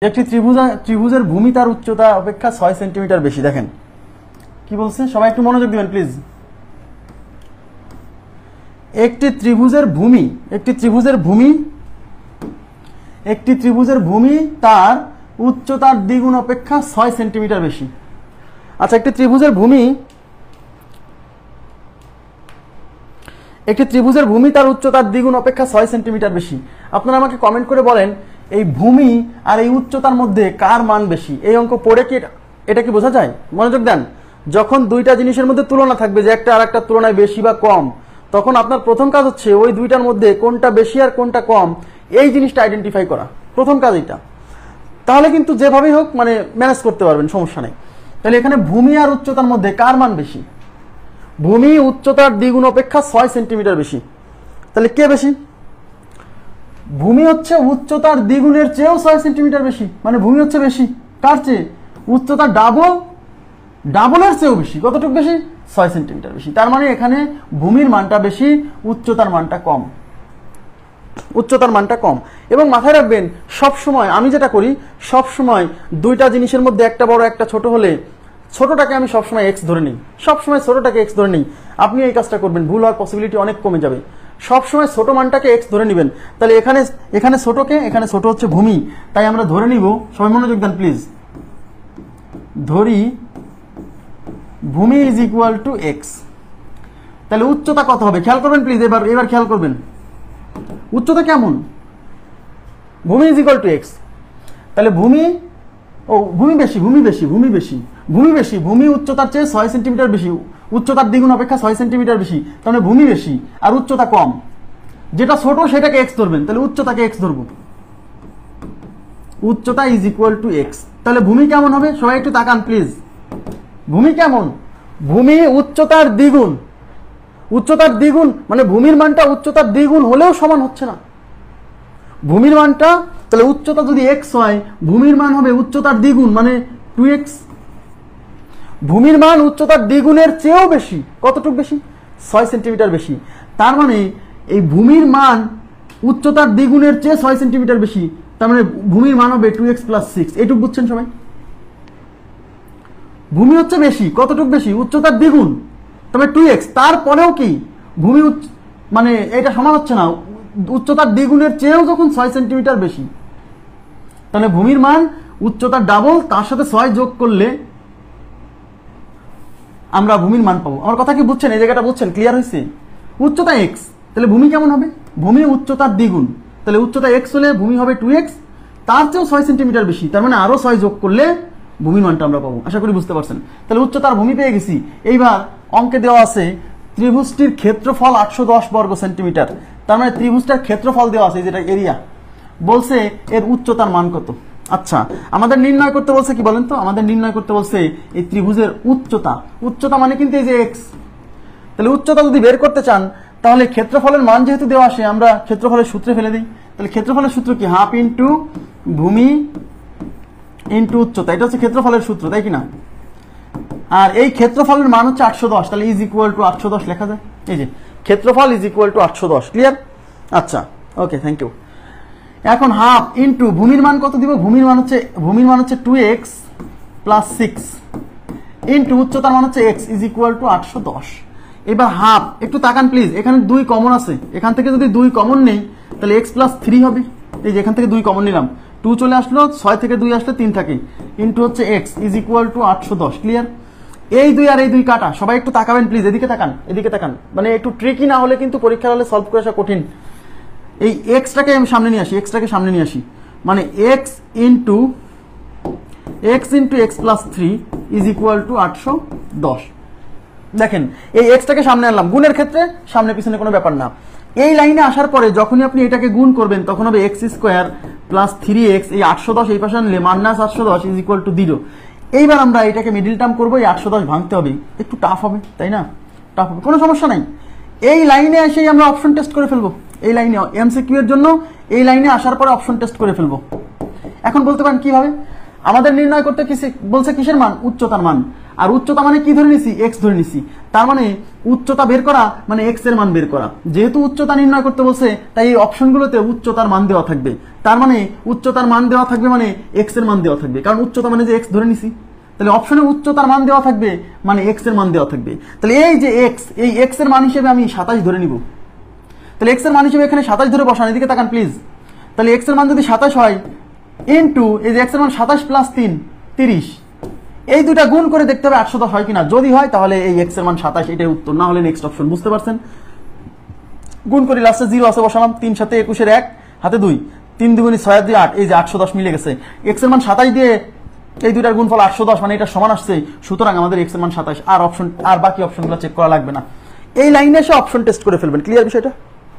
একটি ত্রিভুজের ভূমি তার উচ্চতা অপেক্ষা 6 সেন্টিমিটার বেশি। দেখেন কি বলছে, সবাই একটু মনোযোগ দিবেন প্লিজ। একটি ত্রিভুজের ভূমি তার উচ্চতার দ্বিগুণ অপেক্ষা 6 সেন্টিমিটার বেশি। আচ্ছা, একটি ত্রিভুজের ভূমি তার উচ্চতার দ্বিগুণ অপেক্ষা 6 সেন্টিমিটার বেশি। আপনারা আমাকে কমেন্ট করে বলেন, এই ভূমি আর এই উচ্চতার মধ্যে কার মান বেশি? এই অঙ্ক পড়ে কি এটা কি বোঝা যায়? মনোযোগ দেন। যখন দুইটা জিনিসের মধ্যে তুলনা থাকবে যে একটা আর একটা তুলনায় বেশি বা কম, তখন আপনার প্রথম কাজ হচ্ছে ওই দুইটার মধ্যে কোনটা বেশি আর কোনটা কম এই জিনিসটা আইডেন্টিফাই করা। প্রথম কাজ এটা। তাহলে কিন্তু যেভাবেই হোক মানে ম্যানেজ করতে পারবেন, সমস্যা নেই। তাহলে এখানে ভূমি আর উচ্চতার মধ্যে কার মান বেশি? ভূমি উচ্চতার দ্বিগুণ অপেক্ষা 6 সেন্টিমিটার বেশি। তাহলে কে বেশি? ভূমি হচ্ছে উচ্চতার দ্বিগুণের চেয়েও 6 সেন্টিমিটার বেশি, মানে ভূমি হচ্ছে বেশি কার চেয়ে? উচ্চতার ডাবলের চেয়েও বেশি। কতটুকু বেশি? 6 সেন্টিমিটার বেশি। তার মানে এখানে ভূমির মানটা বেশি, উচ্চতার মানটা কম। এবং মাথায় রাখবেন, সবসময় আমি যেটা করি, সবসময় দুইটা জিনিসের মধ্যে একটা বড় একটা ছোট হলে ছোটটাকে আমি সবসময় এক্স ধরে নিই, আপনি এই কাজটা করবেন, ভুল হওয়ার পসিবিলিটি অনেক কমে যাবে। সবসময় ছোট মানটাকে এক্স ধরে নেবেন। তাহলে এখানে ছোট হচ্ছে ভূমি, তাই আমরা ধরে নিব, সবাই মনোযোগ দেন প্লিজ, ধরি ভূমি ইজ ইকুয়াল টু এক্স। তাহলে উচ্চতা কত হবে খেয়াল করবেন প্লিজ, এবার খেয়াল করবেন উচ্চতা কেমন? ভূমি ইজ ইকুয়াল টু এক্স। তাহলে ভূমি উচ্চতার চেয়ে 6 সেন্টিমিটার বেশি, উচ্চতার দ্বিগুণ অপেক্ষা 6 সেন্টিমিটার বেশি। তাহলে ভূমি বেশি আর উচ্চতা কম। যেটা ছোট সেটাকে এক্স ধরবেন, তাহলে উচ্চতাকে এক্স ধরবো, উচ্চতা ইজ ইকুয়াল টু এক্স। তাহলে ভূমি কেমন হবে? সবাই একটু তাকান প্লিজ। ভূমি কেমন? ভূমি উচ্চতার দ্বিগুণ, মানে ভূমির মানটা উচ্চতার দ্বিগুণ হলেও সমান হচ্ছে না ভূমির মানটা। তাহলে উচ্চতা যদি এক্স হয়, ভূমির মান হবে উচ্চতার দ্বিগুণ, মানে 2x। ভূমির মান উচ্চতার দ্বিগুণের চেয়েও বেশি। কতটুকু বেশি? 6 সেন্টিমিটার বেশি। তার মানে এই ভূমির মান উচ্চতার দ্বিগুণের চেয়ে 6 সেন্টিমিটার বেশি। তার মানে ভূমির মান হবে 2x + 6। এইটুকু বুঝছেন সবাই? ভূমি হচ্ছে বেশি, কতটুকু বেশি? উচ্চতার দ্বিগুণ, তবে 2x। তারপরেও কি ভূমি মানে এটা সমান হচ্ছে না, উচ্চতার দ্বিগুণের চেয়েও যখন 6 সেন্টিমিটার বেশি, তাহলে ভূমির মান উচ্চতার ডাবল, তার সাথে 6 যোগ করলে আমরা ভূমির মান পাবো। আমার কথা কি বুঝছেন? এই জায়গাটা বুঝছেন? ক্লিয়ার হয়েছে? উচ্চতা এক্স, তাহলে ভূমি কেমন হবে? ভূমি উচ্চতার দ্বিগুণ, তাহলে উচ্চতা এক্স হলে ভূমি হবে 2x, তার চেয়েও 6 সেন্টিমিটার বেশি, তার মানে আরো 6 যোগ করলে ভূমির মানটা আমরা পাবো। আশা করি বুঝতে পারছেন। তাহলে উচ্চতার ভূমি পেয়ে গেছি। এইবার অঙ্কে দেওয়া আছে ত্রিভুজটির ক্ষেত্রফল 810 বর্গ সেন্টিমিটার। তার মানে ত্রিভুজটার ক্ষেত্রফল দেওয়া আছে, যেটা এরিয়া, বলছে এর উচ্চতার মান কত। আচ্ছা, আমাদের নির্ণয় করতে বলছে কি বলেন তো? আমাদের নির্ণয় করতে বলছে এই ত্রিভুজের উচ্চতা মানে কিন্তু এই যে এক্স। তাহলে উচ্চতা যদি বের করতে চান, তাহলে ক্ষেত্রফলের মান যেহেতু দেওয়া আসে, আমরা ক্ষেত্রফলের সূত্রে ফেলে দিই। তাহলে ক্ষেত্রফলের সূত্র কি? হাফ ইন্টু ভূমি ইন্টু উচ্চতা। এটা হচ্ছে ক্ষেত্রফলের সূত্র, তাই কি না? আর এই ক্ষেত্রফলের মান হচ্ছে 810, তাহলে ইজ ইকুয়াল টু 810 লেখা যায়। এই যে ক্ষেত্রফল ইজ ইকুয়াল টু 810। ক্লিয়ার? আচ্ছা, ওকে, থ্যাংক ইউ। এখন হাফ ইন্টু ভূমির মান কত দিব? ভূমির মান হচ্ছে 2x + 6 ইন্টু উচ্চতার মান হচ্ছে x ইজ ইকুয়াল টু 810। এবার হাফ, একটু তাকান প্লিজ, এখানে 2 কমন আছে। এখান থেকে যদি 2 কমন নেই, তাহলে x + 3 হবে। এই যে এখান থেকে 2 কমন নিলাম, 2 চলে আসলো, 6 থেকে 2 আসলে 3 থাকে, ইন্টু হচ্ছে x is equal to 810। Clear? এই 2 আর এই 2 কাটা। সবাই একটু তাকাবেন প্লিজ, এদিকে তাকান। মানে একটু ট্রিকি না হলে কিন্তু পরীক্ষার হলে সলভ করে আসা কঠিন। এই এক্সটাকে আমি সামনে নিয়ে আসি, মানে x into x + 3 is equal to 810। দেখেন, এই এক্সটাকে সামনে আনলাম, গুণের ক্ষেত্রে সামনে পিছনে কোনো ব্যাপার না। এই লাইনে আসার পরে যখনই আপনি এটাকে গুণ করবেন, তখন হবে x² + 3x, এই 810 এই পাশে আনলে -810 ইজ ইকুয়াল টু 0। এইবার আমরা এটাকে মিডিল টার্ম করবো, এই 810 ভাঙতে হবে, একটু টাফ হবে, তাই না? টাফ হবে, কোনো সমস্যা নাই। এই লাইনে এসেই আমরা অপশন টেস্ট করে ফেলবো। এই লাইনে এমসিকিউ এর জন্য এই লাইনে আসার পরে অপশন টেস্ট করে ফেলবো। এখন বলতে পারেন কিভাবে? আমাদের নির্ণয় করতে বলছে কিসের মান? উচ্চতার মান। আর উচ্চতা মানে কি ধরে নিছি, এক্স ধরে নিছি। তার মানে উচ্চতা বের করা মানে এক্স এর মান বের করা। যেহেতু উচ্চতা নির্ণয় করতে বলছে তাই এই অপশনগুলোতে উচ্চতার মান দেওয়া থাকবে। তার মানে উচ্চতার মান দেওয়া থাকবে মানে এক্স এর মান দেওয়া থাকবে, কারণ উচ্চতা মানে যে এক্স ধরে নিছি। তাহলে অপশনে উচ্চতার মান দেওয়া থাকবে মানে এক্স এর মান দেওয়া থাকবে। তাহলে এই যে এক্স, এই এক্স এর মান হিসেবে আমি 27 ধরে নিব। তাহলে এক্স এর মান হিসেবে এখানে 27 ধরে বসান, এদিকে তাকান প্লিজ। তাহলে এক্স এর মান যদি 27 হয় ইনটু এই যে এক্স এর মান 27 প্লাস 3 30, এই দুটা গুণ করে দেখতে হবে 810 হয় কিনা। যদি হয় তাহলে এই এক্স এর মান 27, এটাই উত্তর। না হলে নেক্সট অপশন। বুঝতে পারছেন? গুণ করি, লাস্টে 0 আছে বসালাম, 3 7 21 এর 1 হাতে 2, 3 2 6 2 8, এই যে 810 মিলে গেছে। এক্স এর মান 27 দিয়ে এই দুইটার গুণফল 810, মানে এটা সমান আসছে। সুতরাং আমাদের এক্স এর মান 27। আর অপশন, আর বাকি অপশনগুলো চেক করা লাগবে না। এই লাইনে এসে অপশন টেস্ট করে ফেলবেন। ক্লিয়ার বিষয়টা?